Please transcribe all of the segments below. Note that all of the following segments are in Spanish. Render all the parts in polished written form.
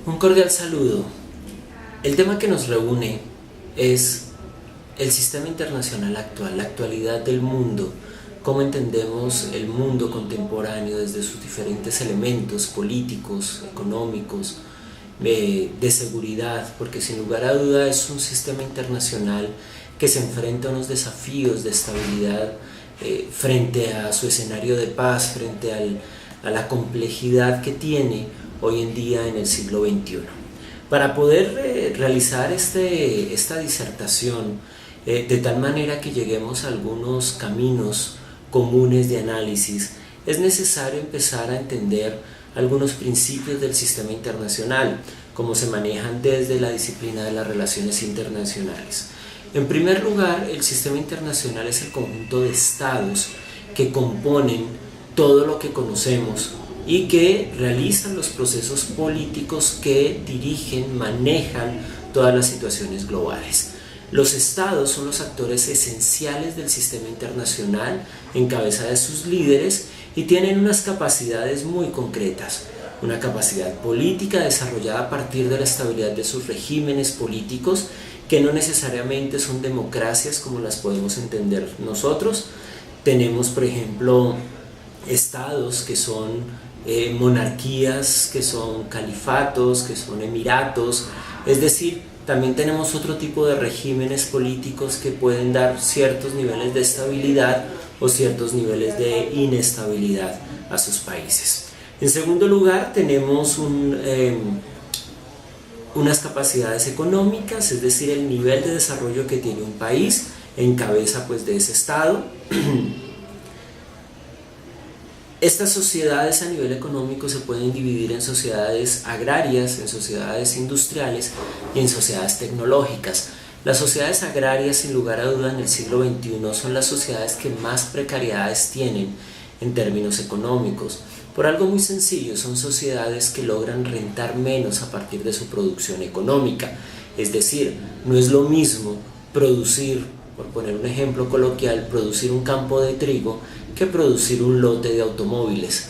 Un cordial saludo. El tema que nos reúne es el sistema internacional actual, la actualidad del mundo, cómo entendemos el mundo contemporáneo desde sus diferentes elementos políticos, económicos, de seguridad, porque sin lugar a duda es un sistema internacional que se enfrenta a unos desafíos de estabilidad frente a su escenario de paz, frente a la complejidad que tiene hoy en día en el siglo XXI. Para poder realizar esta disertación de tal manera que lleguemos a algunos caminos comunes de análisis, es necesario empezar a entender algunos principios del sistema internacional, como se manejan desde la disciplina de las relaciones internacionales. En primer lugar, el sistema internacional es el conjunto de estados que componen todo lo que conocemos y que realizan los procesos políticos que dirigen, manejan todas las situaciones globales. Los estados son los actores esenciales del sistema internacional en cabeza de sus líderes y tienen unas capacidades muy concretas. Una capacidad política desarrollada a partir de la estabilidad de sus regímenes políticos, que no necesariamente son democracias como las podemos entender nosotros. Tenemos, por ejemplo, estados que son monarquías, que son califatos, que son emiratos, es decir, también tenemos otro tipo de regímenes políticos que pueden dar ciertos niveles de estabilidad o ciertos niveles de inestabilidad a sus países. En segundo lugar, tenemos unas capacidades económicas, es decir, el nivel de desarrollo que tiene un país en cabeza pues, de ese estado. Estas sociedades a nivel económico se pueden dividir en sociedades agrarias, en sociedades industriales y en sociedades tecnológicas. Las sociedades agrarias, sin lugar a duda, en el siglo XXI son las sociedades que más precariedades tienen en términos económicos. Por algo muy sencillo, son sociedades que logran rentar menos a partir de su producción económica. Es decir, no es lo mismo producir, por poner un ejemplo coloquial, producir un campo de trigo que producir un lote de automóviles.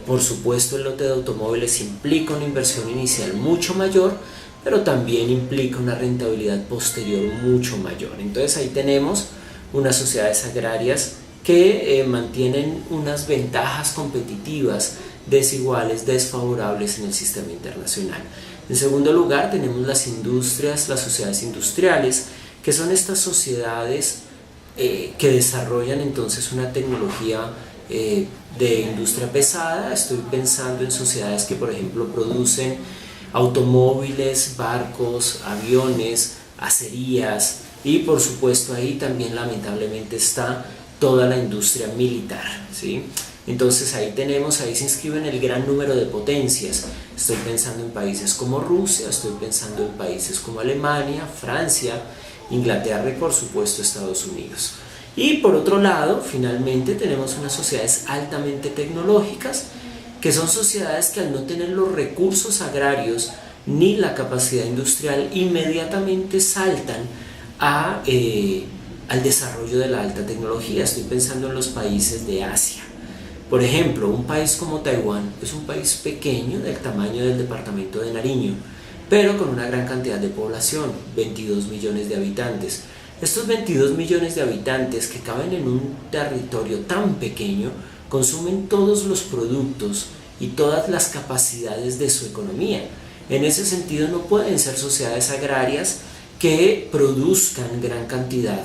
Por supuesto, el lote de automóviles implica una inversión inicial mucho mayor, pero también implica una rentabilidad posterior mucho mayor. Entonces ahí tenemos unas sociedades agrarias que mantienen unas ventajas competitivas desiguales, desfavorables en el sistema internacional. En segundo lugar, tenemos las industrias, las sociedades industriales, que son estas sociedades que desarrollan entonces una tecnología de industria pesada. Estoy pensando en sociedades que, por ejemplo, producen automóviles, barcos, aviones, acerías, y por supuesto ahí también lamentablemente está toda la industria militar, ¿sí? Entonces ahí se inscriben el gran número de potencias. Estoy pensando en países como Rusia, estoy pensando en países como Alemania, Francia, Inglaterra y por supuesto Estados Unidos. Y por otro lado, finalmente tenemos unas sociedades altamente tecnológicas, que son sociedades que al no tener los recursos agrarios ni la capacidad industrial, inmediatamente saltan al desarrollo de la alta tecnología. Estoy pensando en los países de Asia. Por ejemplo, un país como Taiwán es un país pequeño del tamaño del departamento de Nariño, pero con una gran cantidad de población, 22 millones de habitantes. Estos 22 millones de habitantes que caben en un territorio tan pequeño consumen todos los productos y todas las capacidades de su economía. En ese sentido, no pueden ser sociedades agrarias que produzcan gran cantidad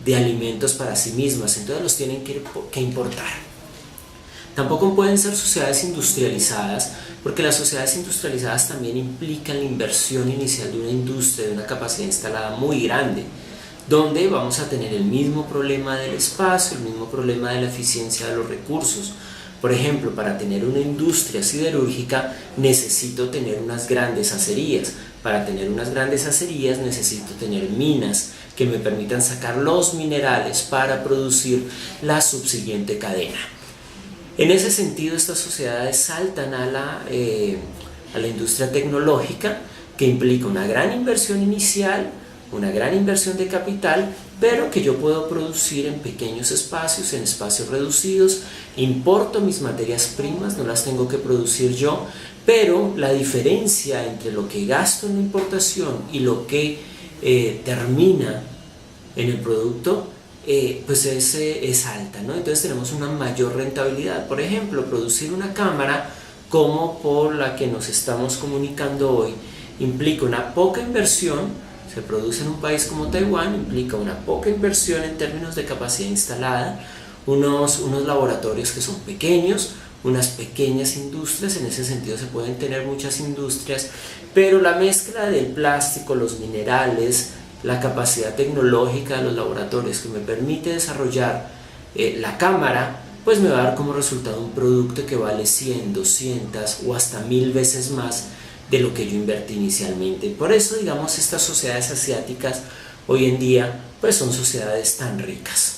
de alimentos para sí mismas, entonces los tienen que importar. Tampoco pueden ser sociedades industrializadas, porque las sociedades industrializadas también implican la inversión inicial de una industria, de una capacidad instalada muy grande, donde vamos a tener el mismo problema del espacio, el mismo problema de la eficiencia de los recursos. Por ejemplo, para tener una industria siderúrgica necesito tener unas grandes acerías. Para tener unas grandes acerías necesito tener minas que me permitan sacar los minerales para producir la subsiguiente cadena. En ese sentido, estas sociedades saltan a la industria tecnológica, que implica una gran inversión inicial, una gran inversión de capital, pero que yo puedo producir en pequeños espacios, en espacios reducidos, importo mis materias primas, no las tengo que producir yo, pero la diferencia entre lo que gasto en la importación y lo que termina en el producto, pues es alta, ¿no? Entonces tenemos una mayor rentabilidad. Por ejemplo, producir una cámara como por la que nos estamos comunicando hoy implica una poca inversión. Se produce en un país como Taiwán, implica una poca inversión en términos de capacidad instalada, unos laboratorios que son pequeños, unas pequeñas industrias. En ese sentido se pueden tener muchas industrias, pero la mezcla del plástico, los minerales, la capacidad tecnológica de los laboratorios que me permite desarrollar la cámara, pues me va a dar como resultado un producto que vale 100, 200 o hasta 1000 veces más de lo que yo invertí inicialmente. Por eso, digamos, estas sociedades asiáticas hoy en día pues son sociedades tan ricas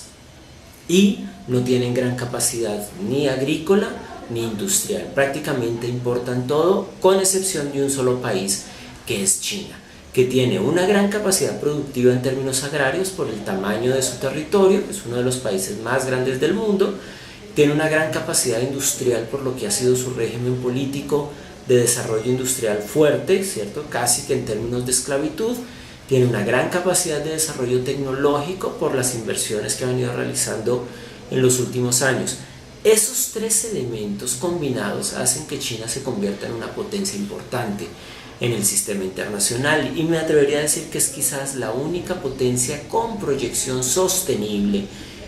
y no tienen gran capacidad ni agrícola ni industrial. Prácticamente importan todo, con excepción de un solo país, que es China, que tiene una gran capacidad productiva en términos agrarios por el tamaño de su territorio, que es uno de los países más grandes del mundo. Tiene una gran capacidad industrial por lo que ha sido su régimen político de desarrollo industrial fuerte, ¿cierto? Casi que en términos de esclavitud. Tiene una gran capacidad de desarrollo tecnológico por las inversiones que han venido realizando en los últimos años. Esos tres elementos combinados hacen que China se convierta en una potencia importante en el sistema internacional, y me atrevería a decir que es quizás la única potencia con proyección sostenible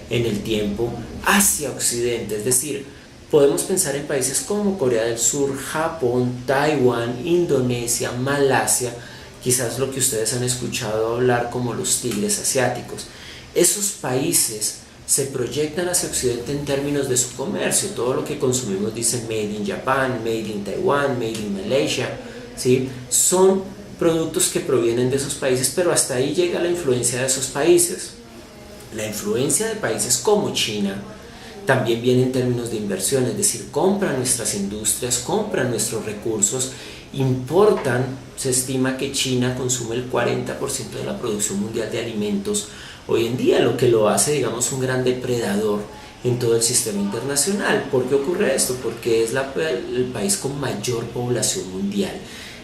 en el tiempo hacia Occidente. Es decir, podemos pensar en países como Corea del Sur, Japón, Taiwán, Indonesia, Malasia, quizás lo que ustedes han escuchado hablar como los tigres asiáticos. Esos países se proyectan hacia Occidente en términos de su comercio. Todo lo que consumimos dice Made in Japan, Made in Taiwan, Made in Malaysia, ¿sí? Son productos que provienen de esos países, pero hasta ahí llega la influencia de esos países. La influencia de países como China también viene en términos de inversión, es decir, compran nuestras industrias, compran nuestros recursos, importan. Se estima que China consume el 40% de la producción mundial de alimentos hoy en día, lo que lo hace, digamos, un gran depredador en todo el sistema internacional. ¿Por qué ocurre esto? Porque es el país con mayor población mundial.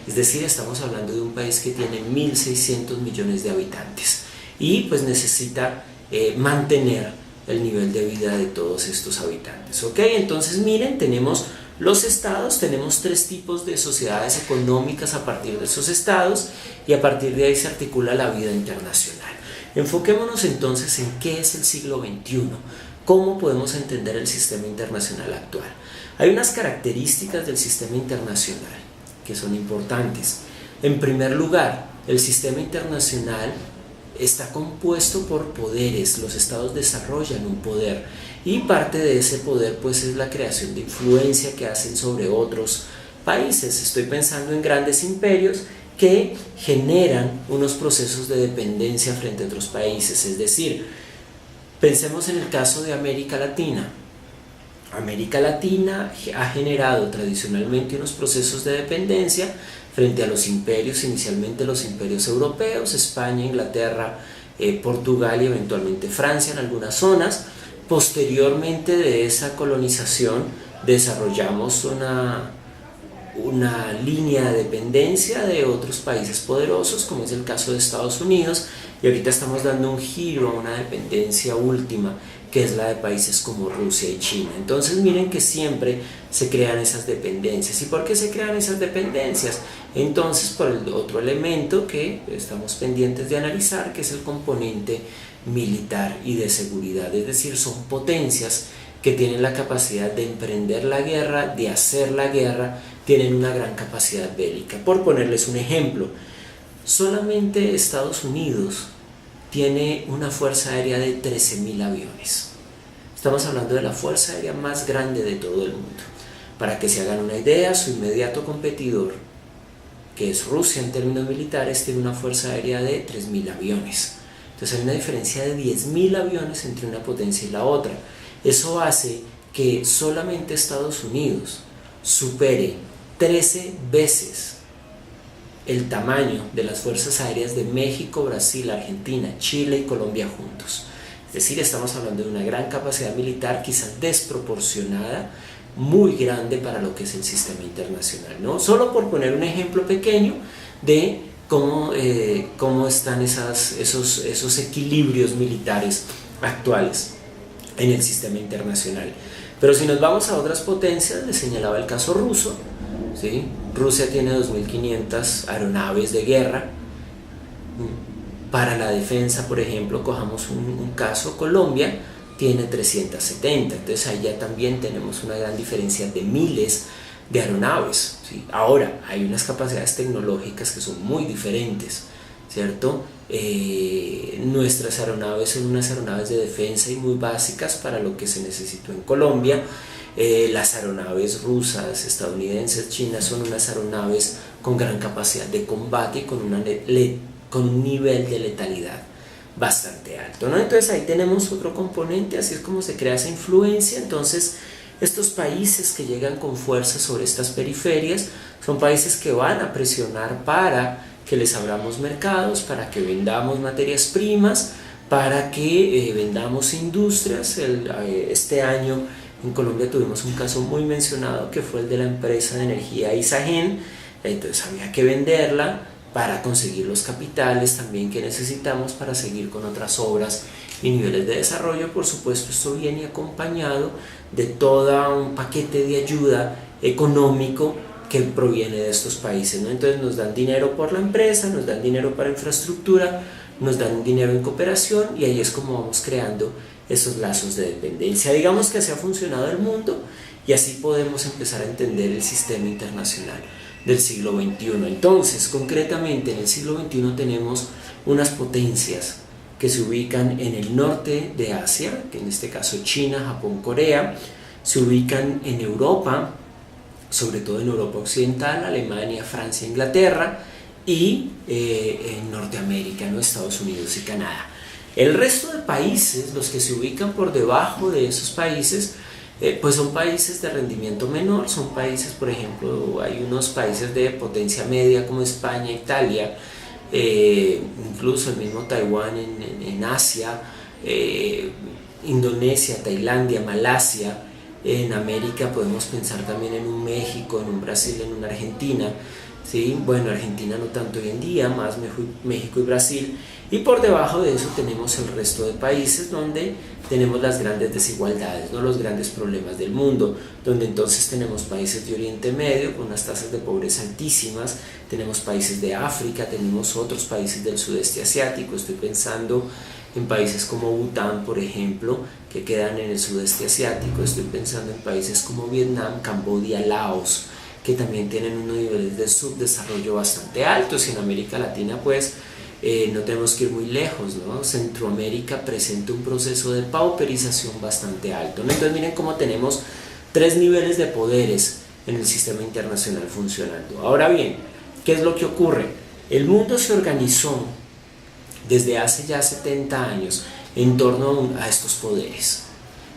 Es decir, estamos hablando de un país que tiene 1.600 millones de habitantes y pues necesita mantener el nivel de vida de todos estos habitantes. ¿Ok? Entonces miren, tenemos los estados, tenemos tres tipos de sociedades económicas a partir de esos estados, y a partir de ahí se articula la vida internacional. Enfoquémonos entonces en qué es el siglo XXI, cómo podemos entender el sistema internacional actual. Hay unas características del sistema internacional que son importantes. En primer lugar, el sistema internacional está compuesto por poderes. Los estados desarrollan un poder y parte de ese poder pues es la creación de influencia que hacen sobre otros países. Estoy pensando en grandes imperios que generan unos procesos de dependencia frente a otros países. Es decir, pensemos en el caso de América Latina. América Latina ha generado tradicionalmente unos procesos de dependencia frente a los imperios, inicialmente los imperios europeos, España, Inglaterra, Portugal y eventualmente Francia en algunas zonas. Posteriormente de esa colonización desarrollamos una línea de dependencia de otros países poderosos, como es el caso de Estados Unidos, y ahorita estamos dando un giro a una dependencia última, que es la de países como Rusia y China. Entonces miren que siempre se crean esas dependencias. ¿Y por qué se crean esas dependencias? Entonces, por el otro elemento que estamos pendientes de analizar, que es el componente militar y de seguridad. Es decir, son potencias que tienen la capacidad de emprender la guerra, de hacer la guerra, tienen una gran capacidad bélica. Por ponerles un ejemplo, solamente Estados Unidos tiene una fuerza aérea de 13.000 aviones. Estamos hablando de la fuerza aérea más grande de todo el mundo. Para que se hagan una idea, su inmediato competidor, que es Rusia en términos militares, tiene una fuerza aérea de 3.000 aviones. Entonces hay una diferencia de 10.000 aviones entre una potencia y la otra. Eso hace que solamente Estados Unidos supere 13 veces el tamaño de las fuerzas aéreas de México, Brasil, Argentina, Chile y Colombia juntos. Es decir, estamos hablando de una gran capacidad militar, quizás desproporcionada, muy grande para lo que es el sistema internacional, ¿no? Solo por poner un ejemplo pequeño de cómo están esos equilibrios militares actuales en el sistema internacional. Pero si nos vamos a otras potencias, les señalaba el caso ruso, ¿sí? Rusia tiene 2.500 aeronaves de guerra. Para la defensa, por ejemplo, cojamos un caso, Colombia tiene 370, entonces ahí ya también tenemos una gran diferencia de miles de aeronaves, ¿sí? Ahora, hay unas capacidades tecnológicas que son muy diferentes, ¿cierto? Nuestras aeronaves son unas aeronaves de defensa y muy básicas para lo que se necesitó en Colombia. Las aeronaves rusas, estadounidenses, chinas son unas aeronaves con gran capacidad de combate y con un nivel de letalidad bastante alto, ¿no? Entonces ahí tenemos otro componente, así es como se crea esa influencia. Entonces estos países que llegan con fuerza sobre estas periferias son países que van a presionar para que les abramos mercados, para que vendamos materias primas, para que vendamos industrias. Este año en Colombia tuvimos un caso muy mencionado que fue el de la empresa de energía Isagen. Entonces había que venderla para conseguir los capitales también que necesitamos para seguir con otras obras y niveles de desarrollo. Por supuesto, esto viene acompañado de todo un paquete de ayuda económico que proviene de estos países, ¿no? Entonces nos dan dinero por la empresa, nos dan dinero para infraestructura, nos dan dinero en cooperación, y ahí es como vamos creando esos lazos de dependencia. Digamos que así ha funcionado el mundo, y así podemos empezar a entender el sistema internacional del siglo XXI. Entonces, concretamente en el siglo XXI tenemos unas potencias que se ubican en el norte de Asia, que en este caso China, Japón, Corea, se ubican en Europa, sobre todo en Europa Occidental, Alemania, Francia, Inglaterra, y en Norteamérica, ¿no? Estados Unidos y Canadá. El resto de países, los que se ubican por debajo de esos países, pues son países de rendimiento menor, son países, por ejemplo, hay unos países de potencia media como España, Italia, incluso el mismo Taiwán en Asia, Indonesia, Tailandia, Malasia. En América podemos pensar también en un México, en un Brasil, en una Argentina, ¿sí? Bueno, Argentina no tanto hoy en día, más México y Brasil. Y por debajo de eso tenemos el resto de países donde tenemos las grandes desigualdades, ¿no? Los grandes problemas del mundo, donde entonces tenemos países de Oriente Medio con unas tasas de pobreza altísimas, tenemos países de África, tenemos otros países del sudeste asiático. Estoy pensando en países como Bután, por ejemplo, que quedan en el sudeste asiático. Estoy pensando en países como Vietnam, Camboya, Laos, que también tienen unos niveles de subdesarrollo bastante altos. Y en América Latina, pues, no tenemos que ir muy lejos, ¿no? Centroamérica presenta un proceso de pauperización bastante alto, ¿no? Entonces miren cómo tenemos tres niveles de poderes en el sistema internacional funcionando. Ahora bien, ¿qué es lo que ocurre? El mundo se organizó desde hace ya 70 años en torno a estos poderes.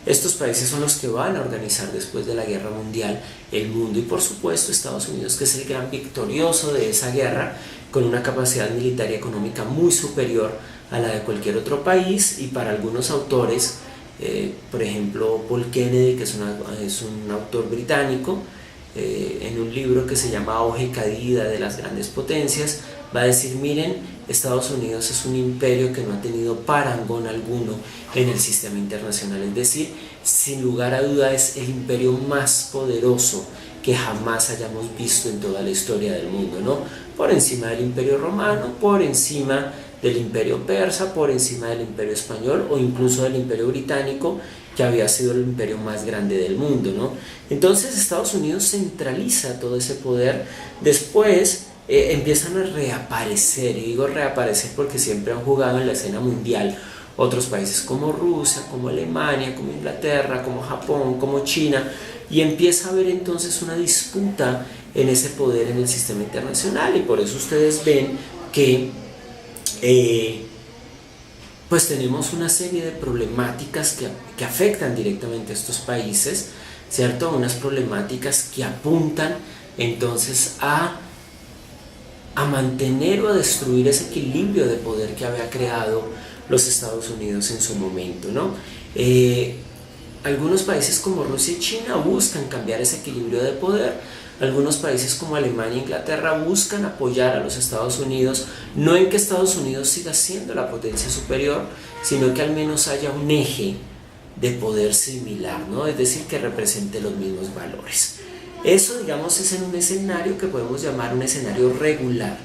Estos países son los que van a organizar después de la Guerra Mundial el mundo, y por supuesto Estados Unidos, que es el gran victorioso de esa guerra, con una capacidad militar y económica muy superior a la de cualquier otro país. Y para algunos autores, por ejemplo Paul Kennedy, que es un autor británico, en un libro que se llama Auge y Caída de las Grandes Potencias, va a decir: miren, Estados Unidos es un imperio que no ha tenido parangón alguno en el sistema internacional, es decir, sin lugar a duda es el imperio más poderoso que jamás hayamos visto en toda la historia del mundo, ¿no? Por encima del imperio romano, por encima del imperio persa, por encima del imperio español o incluso del imperio británico, que había sido el imperio más grande del mundo, ¿no? Entonces Estados Unidos centraliza todo ese poder. Después empiezan a reaparecer, y digo reaparecer porque siempre han jugado en la escena mundial otros países como Rusia, como Alemania, como Inglaterra, como Japón, como China, y empieza a haber entonces una disputa en ese poder en el sistema internacional. Y por eso ustedes ven que pues tenemos una serie de problemáticas que afectan directamente a estos países, ¿cierto? Unas problemáticas que apuntan entonces a a mantener o a destruir ese equilibrio de poder que había creado los Estados Unidos en su momento, ¿no? Algunos países como Rusia y China buscan cambiar ese equilibrio de poder. Algunos países como Alemania e Inglaterra buscan apoyar a los Estados Unidos, no en que Estados Unidos siga siendo la potencia superior, sino que al menos haya un eje de poder similar, ¿no? Es decir, que represente los mismos valores. Eso, digamos, es en un escenario que podemos llamar un escenario regular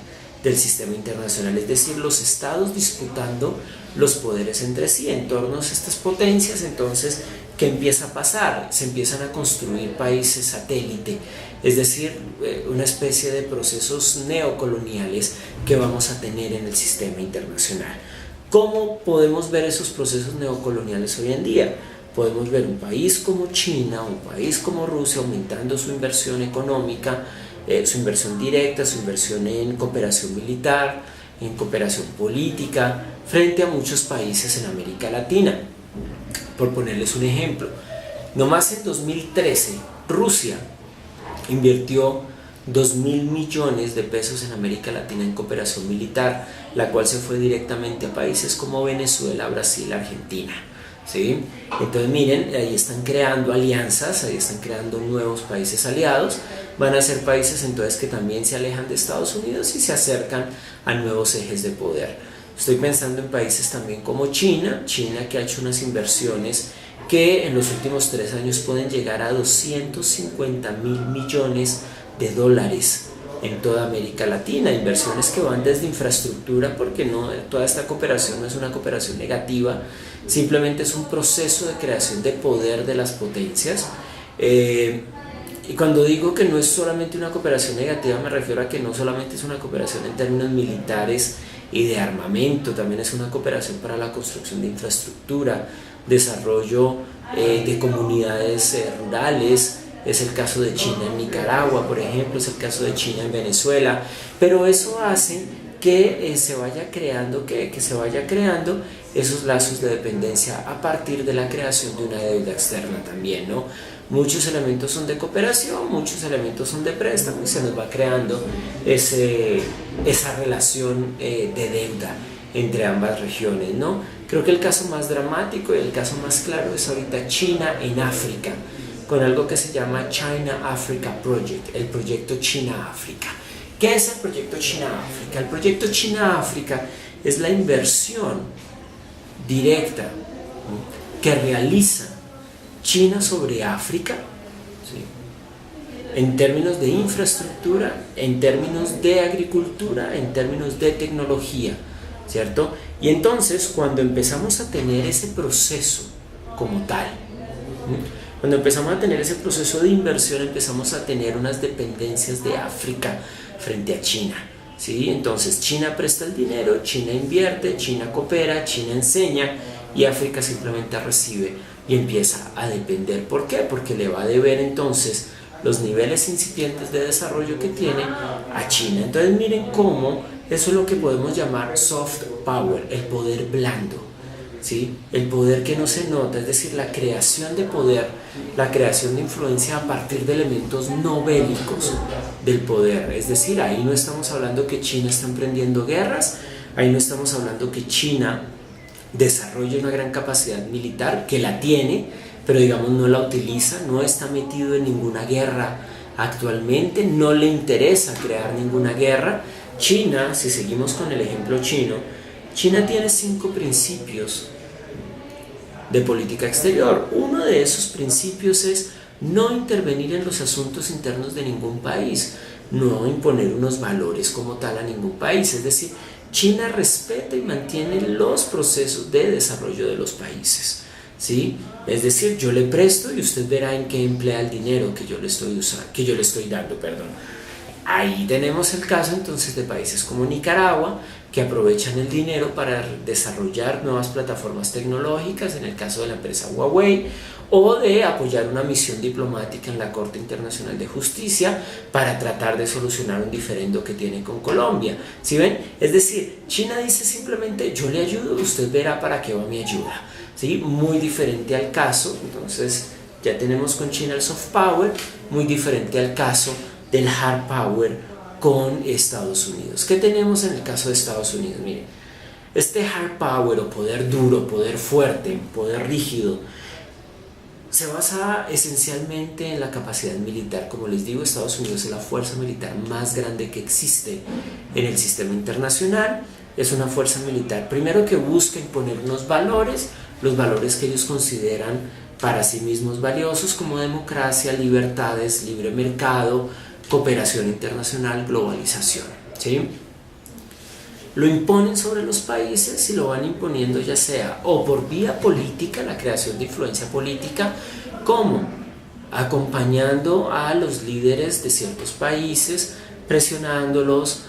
del sistema internacional, es decir, los estados disputando los poderes entre sí en torno a estas potencias. Entonces, ¿qué empieza a pasar? Se empiezan a construir países satélite, es decir, una especie de procesos neocoloniales que vamos a tener en el sistema internacional. ¿Cómo podemos ver esos procesos neocoloniales hoy en día? Podemos ver un país como China, un país como Rusia aumentando su inversión económica, su inversión directa, su inversión en cooperación militar, en cooperación política, frente a muchos países en América Latina. Por ponerles un ejemplo, nomás en 2013 Rusia invirtió 2.000 millones de pesos en América Latina en cooperación militar, la cual se fue directamente a países como Venezuela, Brasil, Argentina, ¿sí? Entonces miren, ahí están creando alianzas, ahí están creando nuevos países aliados. Van a ser países entonces que también se alejan de Estados Unidos y se acercan a nuevos ejes de poder. Estoy pensando en países también como China que ha hecho unas inversiones que en los últimos 3 años pueden llegar a 250.000 millones de dólares en toda América Latina, inversiones que van desde infraestructura, porque no toda esta cooperación no es una cooperación negativa, simplemente es un proceso de creación de poder de las potencias. Y cuando digo que no es solamente una cooperación negativa, me refiero a que no solamente es una cooperación en términos militares y de armamento, también es una cooperación para la construcción de infraestructura, desarrollo de comunidades rurales. Es el caso de China en Nicaragua, por ejemplo, es el caso de China en Venezuela, pero eso hace que se vaya creando esos lazos de dependencia a partir de la creación de una deuda externa también, ¿no? Muchos elementos son de cooperación, muchos elementos son de préstamo y se nos va creando esa relación de deuda entre ambas regiones, ¿no? Creo que el caso más dramático y el caso más claro es ahorita China en África, con algo que se llama China-Africa Project, el proyecto China-África. ¿Qué es el proyecto China-África? El proyecto China-África es la inversión directa, ¿no?, que realiza China sobre África, ¿sí?, en términos de infraestructura, en términos de agricultura, en términos de tecnología, ¿cierto? Y entonces cuando empezamos a tener ese proceso como tal, ¿sí?, cuando empezamos a tener ese proceso de inversión, empezamos a tener unas dependencias de África frente a China, ¿sí? Entonces China presta el dinero, China invierte, China coopera, China enseña y África simplemente recibe y empieza a depender. ¿Por qué? Porque le va a deber entonces los niveles incipientes de desarrollo que tiene a China. Entonces miren cómo eso es lo que podemos llamar soft power, el poder blando, ¿sí? El poder que no se nota, es decir, la creación de poder, la creación de influencia a partir de elementos no bélicos del poder. Es decir, ahí no estamos hablando que China está emprendiendo guerras, ahí no estamos hablando que China desarrolle una gran capacidad militar, que la tiene, pero digamos no la utiliza, no está metido en ninguna guerra actualmente, no le interesa crear ninguna guerra. China, si seguimos con el ejemplo chino, China tiene 5 principios de política exterior. Uno de esos principios es no intervenir en los asuntos internos de ningún país, no imponer unos valores como tal a ningún país. Es decir, China respeta y mantiene los procesos de desarrollo de los países, ¿sí? Es decir, yo le presto y usted verá en qué emplea el dinero que yo le estoy dando, perdón. Ahí tenemos el caso entonces de países como Nicaragua, que aprovechan el dinero para desarrollar nuevas plataformas tecnológicas, en el caso de la empresa Huawei, o de apoyar una misión diplomática en la Corte Internacional de Justicia para tratar de solucionar un diferendo que tiene con Colombia. ¿Sí ven? Es decir, China dice simplemente yo le ayudo, usted verá para qué va mi ayuda, ¿sí? Muy diferente al caso, entonces ya tenemos con China el soft power, muy diferente al caso del hard power con Estados Unidos. ¿Qué tenemos en el caso de Estados Unidos? Miren, este hard power o poder duro, poder fuerte, poder rígido, se basa esencialmente en la capacidad militar. Como les digo, Estados Unidos es la fuerza militar más grande que existe en el sistema internacional. Es una fuerza militar, primero, que busca imponer unos valores, los valores que ellos consideran para sí mismos valiosos, como democracia, libertades, libre mercado, cooperación internacional, globalización, ¿sí? Lo imponen sobre los países y lo van imponiendo ya sea o por vía política, la creación de influencia política, como acompañando a los líderes de ciertos países, presionándolos,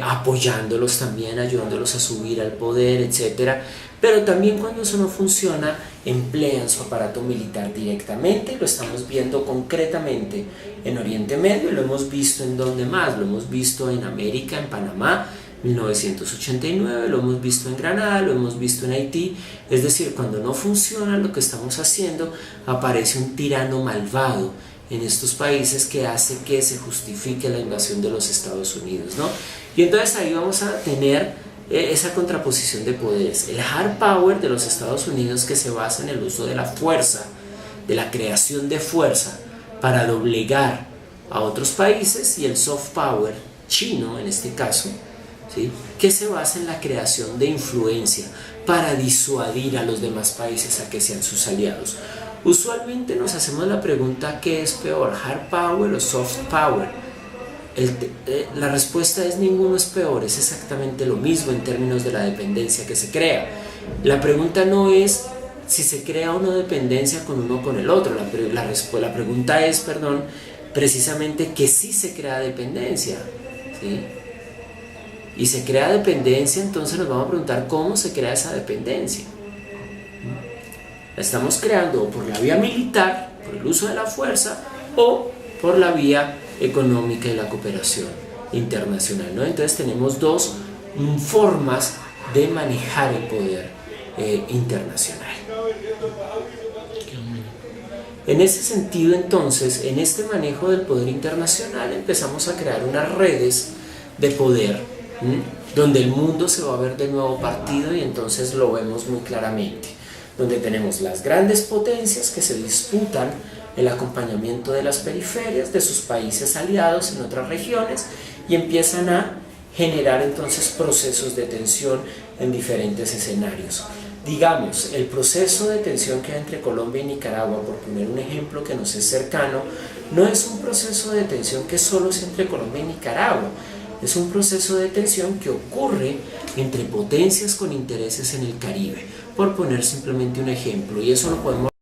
apoyándolos también, ayudándolos a subir al poder, etc. Pero también cuando eso no funciona, emplean su aparato militar directamente. Lo estamos viendo concretamente en Oriente Medio, lo hemos visto en donde más, lo hemos visto en América, en Panamá, 1989, lo hemos visto en Granada, lo hemos visto en Haití. Es decir, cuando no funciona lo que estamos haciendo, aparece un tirano malvado en estos países que hace que se justifique la invasión de los Estados Unidos, ¿no? Y entonces ahí vamos a tener esa contraposición de poderes, el hard power de los Estados Unidos, que se basa en el uso de la fuerza, de la creación de fuerza para doblegar a otros países, y el soft power chino en este caso, ¿sí?, que se basa en la creación de influencia para disuadir a los demás países a que sean sus aliados. Usualmente nos hacemos la pregunta: ¿qué es peor, hard power o soft power? La respuesta es: ninguno es peor, es exactamente lo mismo en términos de la dependencia que se crea. La pregunta no es si se crea o no dependencia con uno o con el otro, la pregunta es, precisamente que sí se crea dependencia, ¿sí? Y se crea dependencia, entonces nos vamos a preguntar cómo se crea esa dependencia. La estamos creando o por la vía militar, por el uso de la fuerza, o por la vía económica y la cooperación internacional, ¿no? Entonces tenemos dos formas de manejar el poder internacional. En ese sentido, entonces, en este manejo del poder internacional empezamos a crear unas redes de poder, donde el mundo se va a ver de nuevo partido, y entonces lo vemos muy claramente, donde tenemos las grandes potencias que se disputan el acompañamiento de las periferias, de sus países aliados en otras regiones, y empiezan a generar entonces procesos de tensión en diferentes escenarios. Digamos, el proceso de tensión que hay entre Colombia y Nicaragua, por poner un ejemplo que nos es cercano, no es un proceso de tensión que solo es entre Colombia y Nicaragua, es un proceso de tensión que ocurre entre potencias con intereses en el Caribe, por poner simplemente un ejemplo, y eso lo podemos